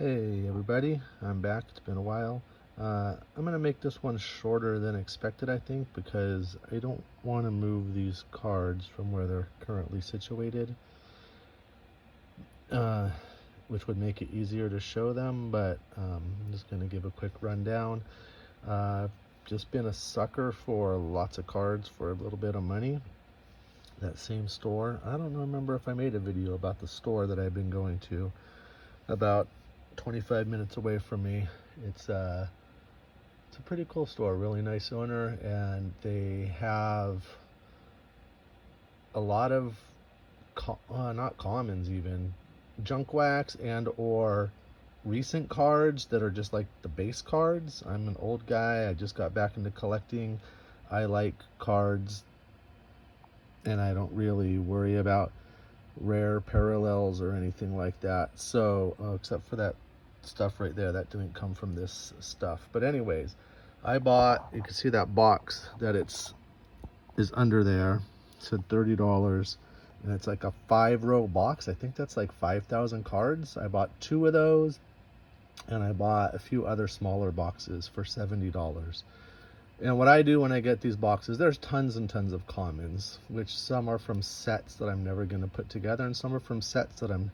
Hey everybody, I'm back. It's been a while. I'm going to make this one shorter than expected, I think, because I don't want to move these cards from where they're currently situated, uh, which would make it easier to show them, but I'm just going to give a quick rundown. I've just been a sucker for lots of cards for a little bit of money. That same store, I don't remember if I made a video about the store that I've been going to, about 25 minutes away from me. It's a pretty cool store, really nice owner, and they have a lot of not commons, even junk wax and or recent cards that are just like the base cards. I'm an old guy, I just got back into collecting. I like cards and I don't really worry about rare parallels or anything like that. So except for that stuff right there, that didn't come from this stuff. But anyways, I bought, you can see that box that is under there. It said $30, and it's like a 5-row box. I think that's like 5,000 cards. I bought 2 of those, and I bought a few other smaller boxes for $70. And what I do when I get these boxes, there's tons and tons of commons, which some are from sets that I'm never going to put together, and some are from sets that I'm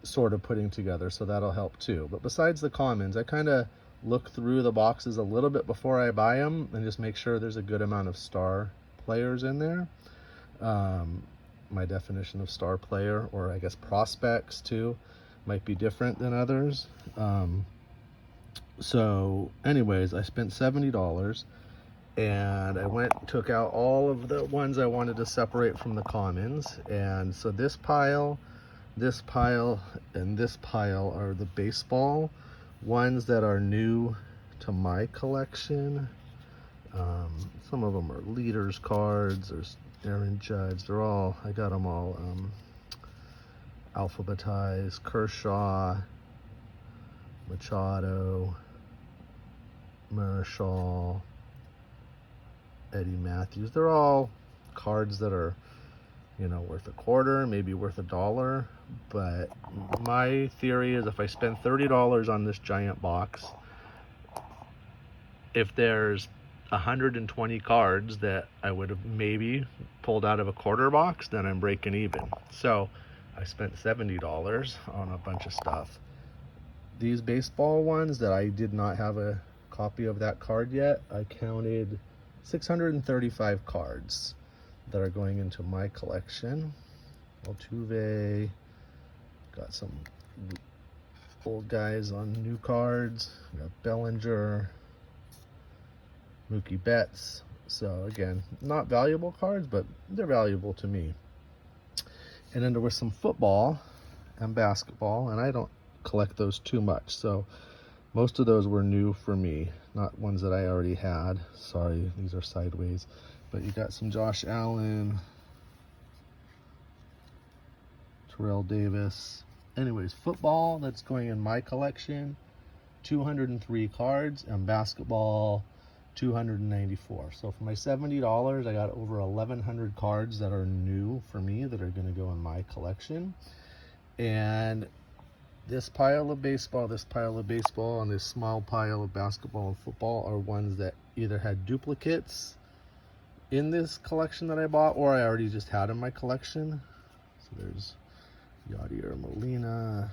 sort of putting together, so that'll help too. But besides the commons, I kind of look through the boxes a little bit before I buy them and just make sure there's a good amount of star players in there. My definition of star player, or I guess prospects too, might be different than others. So anyways, I spent $70, and I went and took out all of the ones I wanted to separate from the commons. And so this pile, and this pile are the baseball ones that are new to my collection. Some of them are leaders cards. There's Aaron Judge. They're all, I got them all alphabetized. Kershaw, Machado, Marichal, Eddie Matthews. They're all cards that are, you know, worth a quarter, maybe worth $1. But my theory is if I spend $30 on this giant box, if there's 120 cards that I would have maybe pulled out of a quarter box, then I'm breaking even. So I spent $70 on a bunch of stuff. These baseball ones that I did not have a copy of that card yet, I counted 635 cards that are going into my collection. Altuve, got some old guys on new cards. Got Bellinger, Mookie Betts. So again, not valuable cards, but they're valuable to me. And then there was some football and basketball, and I don't collect those too much. So most of those were new for me, not ones that I already had. Sorry, these are sideways. But you got some Josh Allen, Terrell Davis. Anyways, football, that's going in my collection, 203 cards, and basketball, 294. So for my $70, I got over 1,100 cards that are new for me that are going to go in my collection. And this pile of baseball, and this small pile of basketball and football are ones that either had duplicates in this collection that I bought, or I already just had in my collection. So there's Yadier Molina.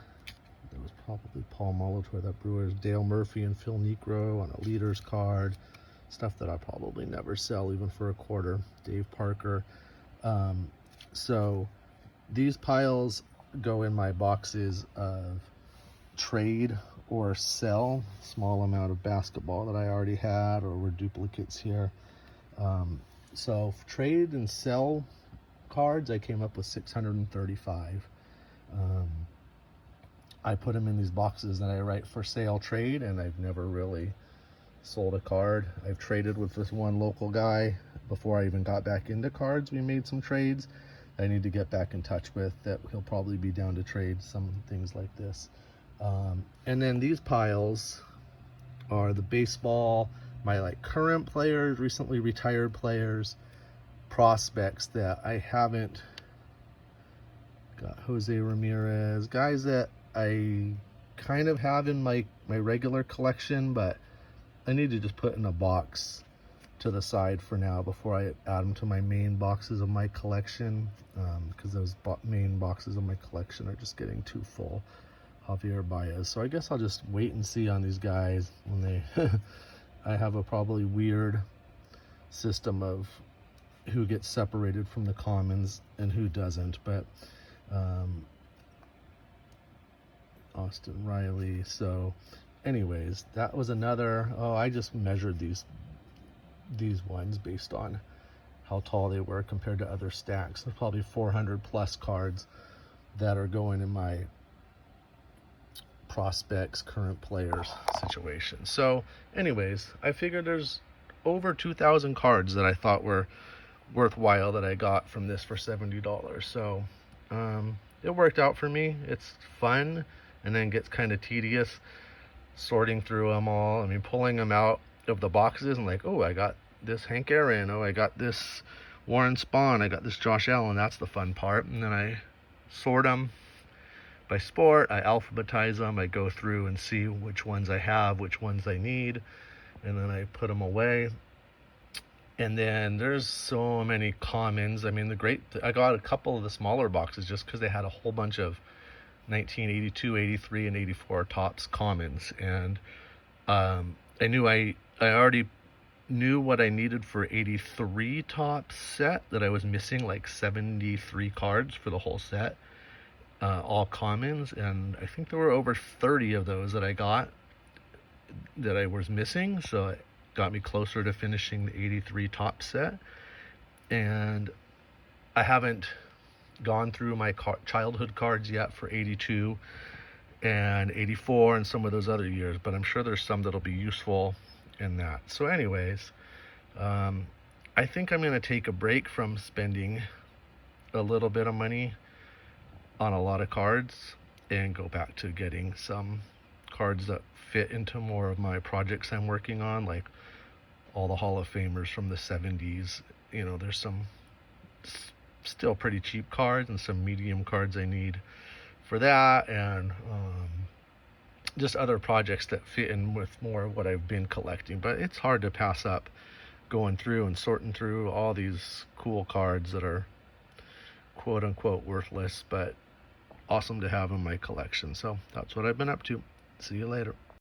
There was probably Paul Molitor, that Brewers, Dale Murphy and Phil Niekro on a leaders card. Stuff that I probably never sell even for a quarter. Dave Parker. So these piles go in my boxes of trade or sell. Small amount of basketball that I already had or were duplicates here. So trade and sell cards, I came up with 635. I put them in these boxes that I write for sale trade, and I've never really sold a card. I've traded with this one local guy before I even got back into cards. We made some trades I need to get back in touch with, that he'll probably be down to trade some things like this. And then these piles are the baseball, my like current players, recently retired players, prospects that I haven't got. Jose Ramirez, guys that I kind of have in my regular collection, but I need to just put in a box to the side for now before I add them to my main boxes of my collection, because those main boxes of my collection are just getting too full. Javier Baez. So I guess I'll just wait and see on these guys when they I have a probably weird system of who gets separated from the commons and who doesn't, but Austin Riley. So anyways, that was another, I just measured these ones based on how tall they were compared to other stacks. There's probably 400 plus cards that are going in my prospects, current players situation. So anyways, I figured there's over 2,000 cards that I thought were worthwhile that I got from this for $70. So it worked out for me. It's fun, and then gets kind of tedious sorting through them all. I mean, pulling them out of the boxes and like, oh, I got this Hank Aaron, oh, I got this Warren Spahn, I got this Josh Allen. That's the fun part. And then I sort them by sport, I alphabetize them, I go through and see which ones I have, which ones I need, and then I put them away. And then there's so many commons. I mean, I got a couple of the smaller boxes just because they had a whole bunch of 1982, 83, and 84 Topps commons, and I already knew what I needed for 83 Topps set, that I was missing like 73 cards for the whole set, all commons, and I think there were over 30 of those that I got that I was missing, so it got me closer to finishing the 83 Topps set. And I haven't gone through my childhood cards yet for 82 and 84 and some of those other years, but I'm sure there's some that'll be useful in that. So anyways, I think I'm going to take a break from spending a little bit of money on a lot of cards and go back to getting some cards that fit into more of my projects I'm working on, like all the Hall of Famers from the 70s. You know, there's some still pretty cheap cards and some medium cards I need for that, and just other projects that fit in with more of what I've been collecting. But it's hard to pass up going through and sorting through all these cool cards that are quote unquote worthless, but awesome to have in my collection. So that's what I've been up to. See you later.